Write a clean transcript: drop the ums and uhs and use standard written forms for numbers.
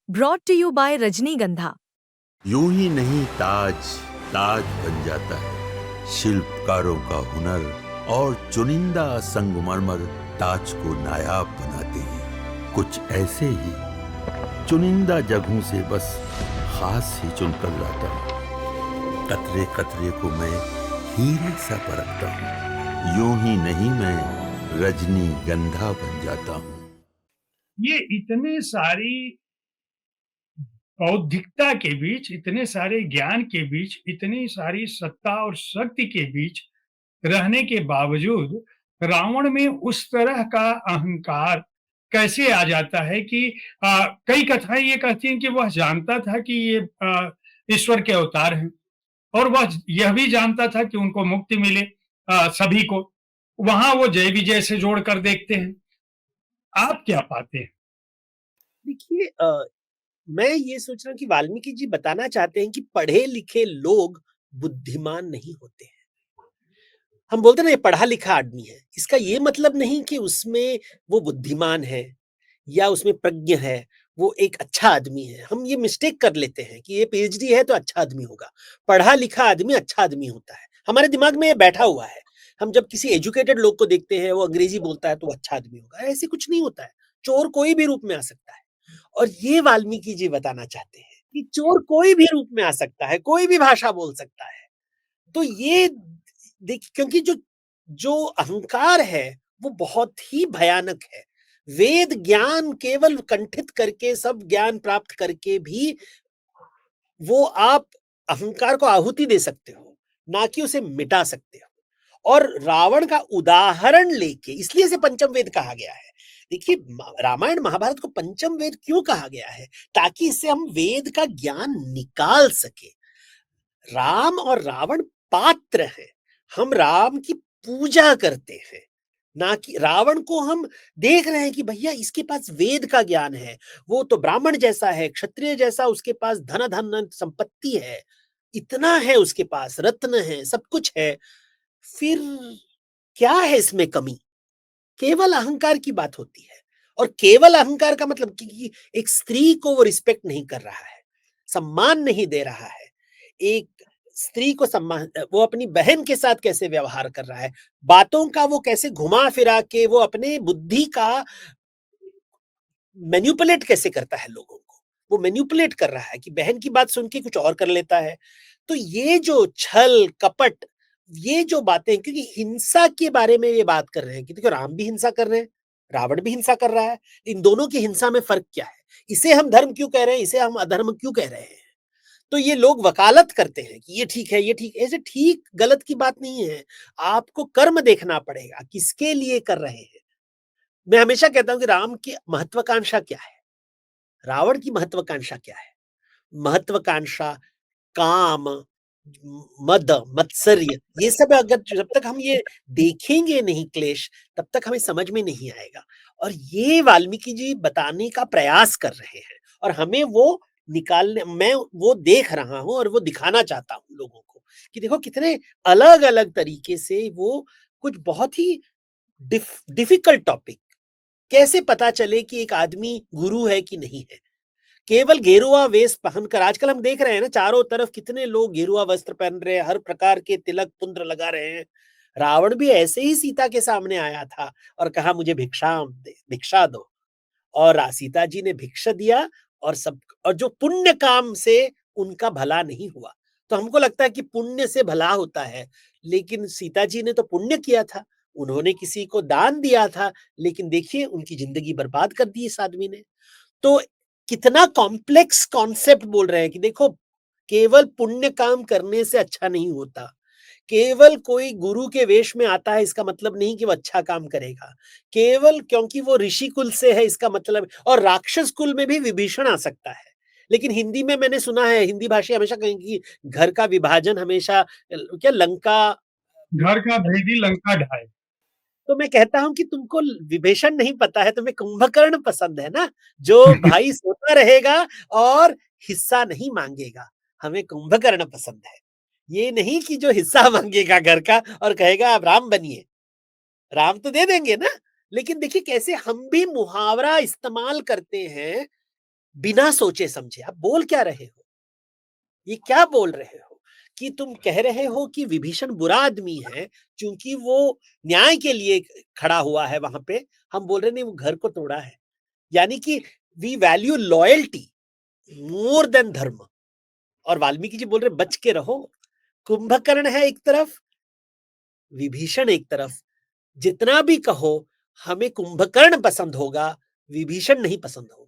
Brought to you by रजनीगंधा। यूं ही नहीं ताज ताज बन जाता है, शिल्पकारों का हुनर और चुनिंदा संगमरमर ताज को नायाब बनाते हैं। कुछ ऐसे ही चुनिंदा जगहों से बस खास ही चुनकर लाता हूँ। कतरे कतरे को मैं हीरे सा परखता हूँ। यूं ही नहीं मैं रजनीगंधा बन जाता हूँ। ये इतने सारी बौद्धिकता के बीच, इतने सारे ज्ञान के बीच, इतनी सारी सत्ता और शक्ति के बीच रहने के बावजूद रावण में उस तरह का अहंकार कैसे आ जाता है कि कई कथाएं ये कहती हैं कि वह जानता था कि ये ईश्वर के अवतार हैं और वह यह भी जानता था कि उनको मुक्ति मिले सभी को। वहां वो जय विजय से जोड़कर देखते हैं। आप क्या पाते हैं? देखिए, मैं ये सोच रहा हूँ कि वाल्मीकि जी बताना चाहते हैं कि पढ़े लिखे लोग बुद्धिमान नहीं होते हैं। हम बोलते हैं ना, ये पढ़ा लिखा आदमी है, इसका ये मतलब नहीं कि उसमें वो बुद्धिमान है या उसमें प्रज्ञ है, वो एक अच्छा आदमी है। हम ये मिस्टेक कर लेते हैं कि ये पीएचडी है तो अच्छा आदमी होगा, पढ़ा लिखा आदमी अच्छा आदमी होता है। हमारे दिमाग में ये बैठा हुआ है। हम जब किसी एजुकेटेड लोग को देखते हैं, वो अंग्रेजी बोलता है तो वो अच्छा आदमी होगा, ऐसे कुछ नहीं होता है। चोर कोई भी रूप में आ सकता है, और ये वाल्मीकि जी बताना चाहते हैं कि चोर कोई भी रूप में आ सकता है, कोई भी भाषा बोल सकता है। तो ये देखिए, क्योंकि जो जो अहंकार है वो बहुत ही भयानक है। वेद ज्ञान केवल कंठित करके, सब ज्ञान प्राप्त करके भी वो आप अहंकार को आहुति दे सकते हो, ना कि उसे मिटा सकते हो। और रावण का उदाहरण लेके इसलिए इसे पंचम वेद कहा गया है। देखिए, रामायण महाभारत को पंचम वेद क्यों कहा गया है? ताकि इससे हम वेद का ज्ञान निकाल सके। राम और रावण पात्र हैं, हम राम की पूजा करते हैं, ना कि रावण को हम देख रहे हैं कि भैया इसके पास वेद का ज्ञान है, वो तो ब्राह्मण जैसा है, क्षत्रिय जैसा, उसके पास धन धन संपत्ति है, इतना है उसके पास, रत्न है, सब कुछ है, फिर क्या है इसमें कमी? केवल अहंकार की बात होती है। और केवल अहंकार का मतलब कि एक स्त्री को वो रिस्पेक्ट नहीं कर रहा है, सम्मान नहीं दे रहा है। एक स्त्री को सम्मान, वो अपनी बहन के साथ कैसे व्यवहार कर रहा है, बातों का वो कैसे घुमा फिरा के वो अपने बुद्धि का मैन्युपुलेट कैसे करता है लोगों को, वो मैन्युपुलेट कर रहा है कि बहन की बात सुन के कुछ और कर लेता है। तो ये जो छल कपट, ये जो बातें, क्योंकि हिंसा के बारे में ये बात कर रहे हैं कि देखो राम भी हिंसा कर रहे हैं, रावण भी हिंसा कर रहा है, इन दोनों की हिंसा में फर्क क्या है? इसे हम धर्म क्यों कह रहे हैं, इसे हम अधर्म क्यों कह रहे हैं? तो ये लोग वकालत करते हैं कि ये ठीक है, ये ठीक, ऐसे ठीक गलत की बात नहीं है। आपको कर्म देखना पड़ेगा, किसके लिए कर रहे हैं। मैं हमेशा कहता हूं कि राम की महत्वाकांक्षा क्या है, रावण की महत्वाकांक्षा क्या है? महत्वाकांक्षा काम, मद, मत्सर्य, ये सब अगर जब तक हम ये देखेंगे नहीं क्लेश, तब तक हमें समझ में नहीं आएगा। और ये वाल्मीकि जी बताने का प्रयास कर रहे हैं, और हमें वो निकालने, मैं वो देख रहा हूं और वो दिखाना चाहता हूं लोगों को कि देखो कितने अलग अलग तरीके से वो कुछ बहुत ही डिफिकल्ट टॉपिक, कैसे पता चले कि एक आदमी गुरु है कि नहीं है। केवल गेरुआ वेश पहनकर, आजकल हम देख रहे हैं ना, चारों तरफ कितने लोग गेरुआ वस्त्र पहन रहे हैं, हर प्रकार के तिलक पुंद्र लगा रहे हैं। रावण भी ऐसे ही सीता के सामने आया था और कहा मुझे भिक्षा दो, और सीता जी ने भिक्षा दिया, और सब, और जो पुण्य काम से उनका भला नहीं हुआ। तो हमको लगता है कि पुण्य से भला होता है, लेकिन सीता जी ने तो पुण्य किया था, उन्होंने किसी को दान दिया था, लेकिन देखिए उनकी जिंदगी बर्बाद कर दी इस आदमी ने। तो कितना कॉम्प्लेक्स कॉन्सेप्ट बोल रहे हैं कि देखो, केवल पुण्य काम करने से अच्छा नहीं होता, केवल कोई गुरु के वेश में आता है इसका मतलब नहीं कि वो अच्छा काम करेगा, केवल क्योंकि वो ऋषि कुल से है इसका मतलब, और राक्षस कुल में भी विभीषण आ सकता है। लेकिन हिंदी में मैंने सुना है, हिंदी भाषी हमेशा कहेंगी घर का विभाजन हमेशा, क्या लंका, घर का भेदी लंका ढाए। तो मैं कहता हूं कि तुमको विभीषण नहीं पता है, तुम्हें कुंभकर्ण पसंद है ना, जो भाई सोता रहेगा और हिस्सा नहीं मांगेगा। हमें कुंभकर्ण पसंद है, ये नहीं कि जो हिस्सा मांगेगा घर का और कहेगा आप राम बनिए। राम तो दे देंगे ना, लेकिन देखिए कैसे हम भी मुहावरा इस्तेमाल करते हैं बिना सोचे समझे। आप बोल क्या रहे हो? ये क्या बोल रहे हो? कि तुम कह रहे हो कि विभीषण बुरा आदमी है क्योंकि वो न्याय के लिए खड़ा हुआ है वहां पे। हम बोल रहे नहीं, वो घर को तोड़ा है। यानी कि we value loyalty more than dharma. और वाल्मीकि जी बोल रहे बच के रहो। कुंभकर्ण है एक तरफ, विभीषण एक तरफ। जितना भी कहो, हमें कुंभकर्ण पसंद होगा, विभीषण नहीं पसंद होगा।